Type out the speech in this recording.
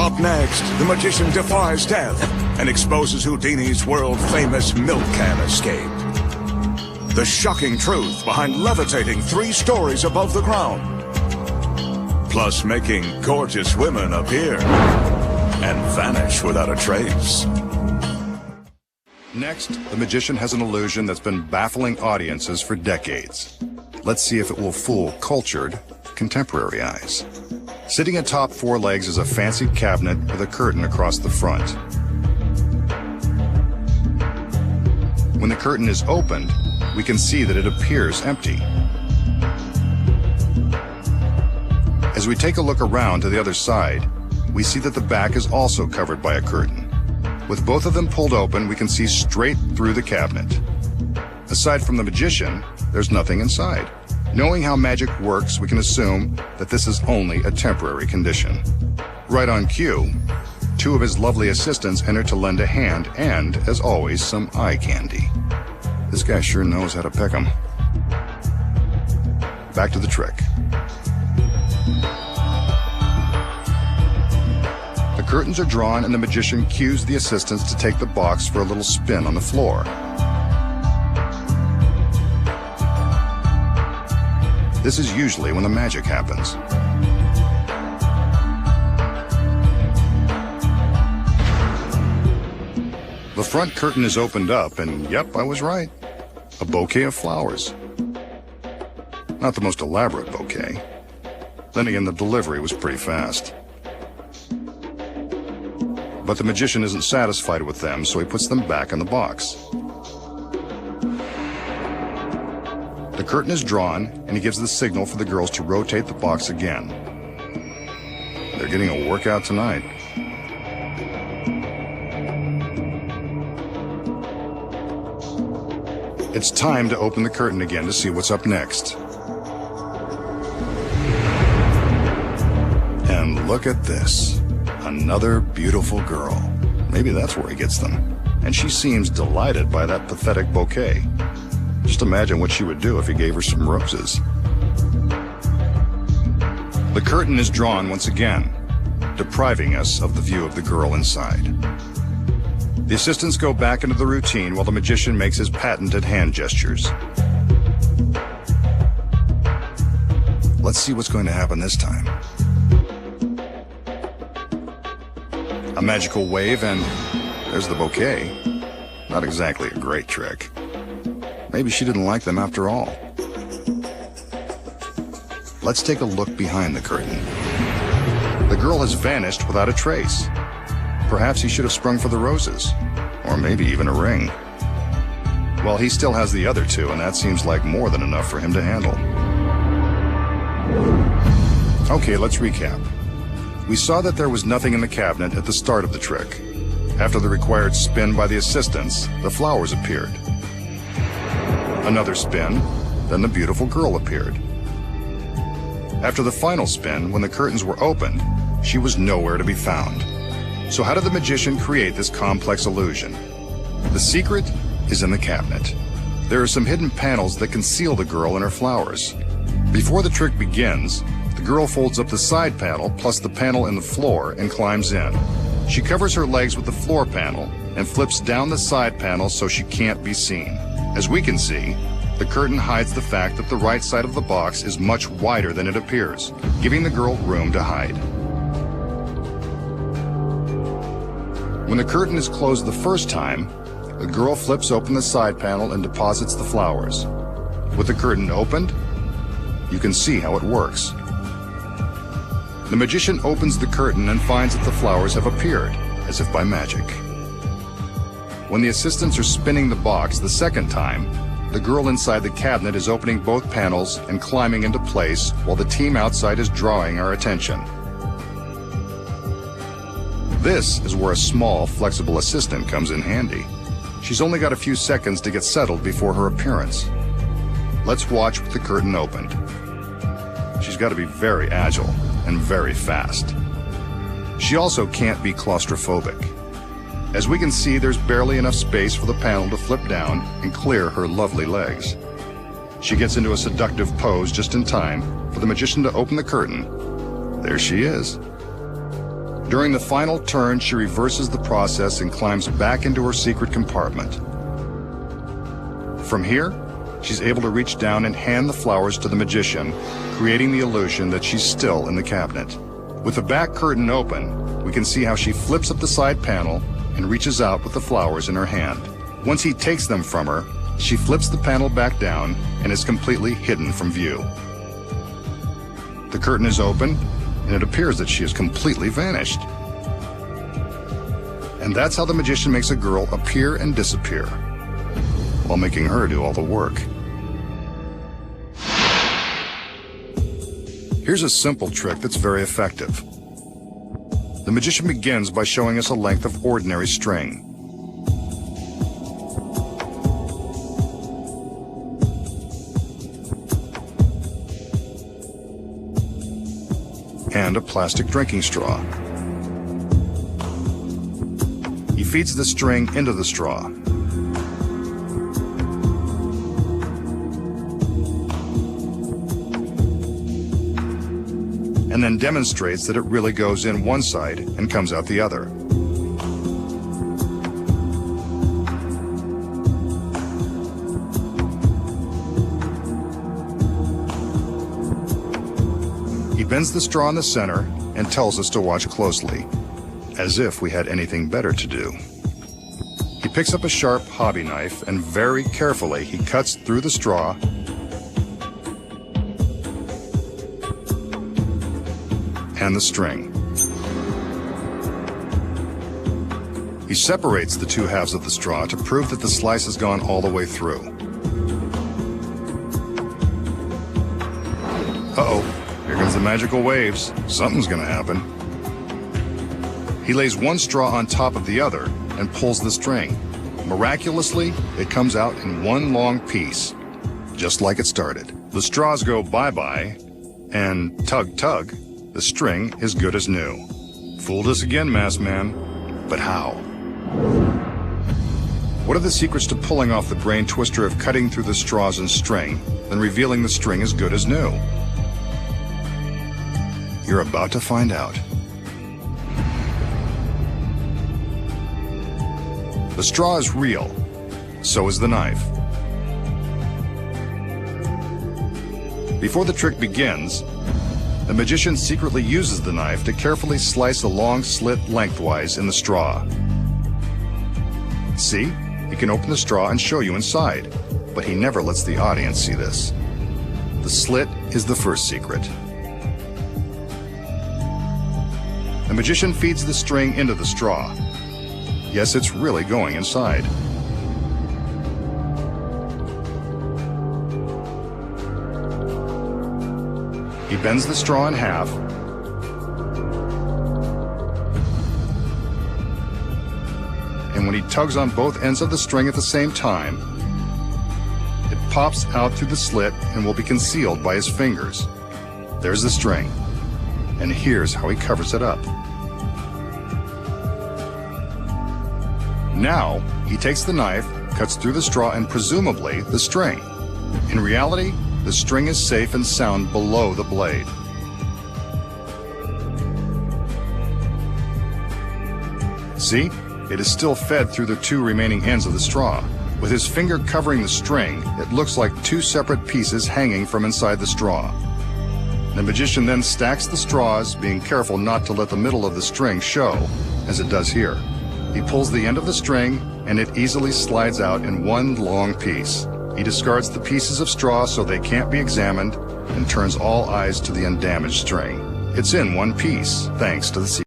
Up next, the magician defies death and exposes Houdini's world-famous milk can escape. The shocking truth behind levitating 3 stories above the ground. Plus making gorgeous women appear and vanish without a trace. Next, the magician has an illusion that's been baffling audiences for decades. Let's see if it will fool cultured, contemporary eyes. Sitting atop 4 legs is a fancy cabinet with a curtain across the front. When the curtain is opened, we can see that it appears empty. As we take a look around to the other side, we see that the back is also covered by a curtain. With both of them pulled open, we can see straight through the cabinet. Aside from the magician, there's nothing inside. Knowing how magic works, we can assume that this is only a temporary condition. Right on cue, 2 of his lovely assistants enter to lend a hand and, as always, some eye candy. This guy sure knows how to pick 'em. Back to the trick. The curtains are drawn and the magician cues the assistants to take the box for a little spin on the floor. This is usually when the magic happens. The front curtain is opened up, and yep, I was right. A bouquet of flowers. Not the most elaborate bouquet. Then again, the delivery was pretty fast. But the magician isn't satisfied with them, so he puts them back in the box. The curtain is drawn, and he gives the signal for the girls to rotate the box again. They're getting a workout tonight. It's time to open the curtain again to see what's up next. And look at this. Another beautiful girl. Maybe that's where he gets them. And she seems delighted by that pathetic bouquet. Just imagine what she would do if he gave her some roses. The curtain is drawn once again, depriving us of the view of the girl inside. The assistants go back into the routine while the magician makes his patented hand gestures. Let's see what's going to happen this time. A magical wave and there's the bouquet. Not exactly a great trick. Maybe she didn't like them after all. Let's take a look behind the curtain. The girl has vanished without a trace. Perhaps he should have sprung for the roses, or maybe even a ring. Well, he still has the other 2, and that seems like more than enough for him to handle. Okay, let's recap. We saw that there was nothing in the cabinet at the start of the trick. After the required spin by the assistants, the flowers appeared. Another spin, then the beautiful girl appeared. After the final spin, when the curtains were opened, she was nowhere to be found. So how did the magician create this complex illusion? The secret is in the cabinet. There are some hidden panels that conceal the girl and her flowers. Before the trick begins, the girl folds up the side panel plus the panel in the floor and climbs in. She covers her legs with the floor panel and flips down the side panel so she can't be seen. As we can see, the curtain hides the fact that the right side of the box is much wider than it appears, giving the girl room to hide. When the curtain is closed the first time, the girl flips open the side panel and deposits the flowers. With the curtain opened, you can see how it works. The magician opens the curtain and finds that the flowers have appeared, as if by magic. When the assistants are spinning the box the second time, the girl inside the cabinet is opening both panels and climbing into place while the team outside is drawing our attention. This is where a small, flexible assistant comes in handy. She's only got a few seconds to get settled before her appearance. Let's watch with the curtain opened. She's got to be very agile and very fast. She also can't be claustrophobic. As we can see, there's barely enough space for the panel to flip down and clear her lovely legs. She gets into a seductive pose just in time for the magician to open the curtain. There she is. During the final turn, she reverses the process and climbs back into her secret compartment. From here, she's able to reach down and hand the flowers to the magician, creating the illusion that she's still in the cabinet. With the back curtain open, we can see how she flips up the side panel and reaches out with the flowers in her hand. Once he takes them from her, she flips the panel back down and is completely hidden from view. The curtain is open, and it appears that she has completely vanished. And that's how the magician makes a girl appear and disappear, while making her do all the work. Here's a simple trick that's very effective. The magician begins by showing us a length of ordinary string. And a plastic drinking straw. He feeds the string into the straw. And then demonstrates that it really goes in one side and comes out the other. He bends the straw in the center and tells us to watch closely, as if we had anything better to do. He picks up a sharp hobby knife and very carefully he cuts through the straw and the string. He separates the two halves of the straw to prove that the slice has gone all the way through. Uh-oh, here comes the magical waves. Something's gonna happen. He lays one straw on top of the other and pulls the string. Miraculously, it comes out in one long piece, just like it started. The straws go bye-bye, and tug-tug, the string is good as new. Fooled us again, masked man. But how? What are the secrets to pulling off the brain twister of cutting through the straws and string, then revealing the string as good as new? You're about to find out. The straw is real, so is the knife. Before the trick begins, the magician secretly uses the knife to carefully slice a long slit lengthwise in the straw. See? He can open the straw and show you inside, but he never lets the audience see this. The slit is the first secret. The magician feeds the string into the straw. Yes, it's really going inside. He bends the straw in half and when he tugs on both ends of the string at the same time, it pops out through the slit and will be concealed by his fingers. There's the string, and here's how he covers it up. Now, he takes the knife, cuts through the straw and presumably the string. In reality, the string is safe and sound below the blade. See? It is still fed through the two remaining ends of the straw. With his finger covering the string, it looks like two separate pieces hanging from inside the straw. The magician then stacks the straws, being careful not to let the middle of the string show, as it does here. He pulls the end of the string, and it easily slides out in one long piece. He discards the pieces of straw so they can't be examined, and turns all eyes to the undamaged string. It's in one piece, thanks to the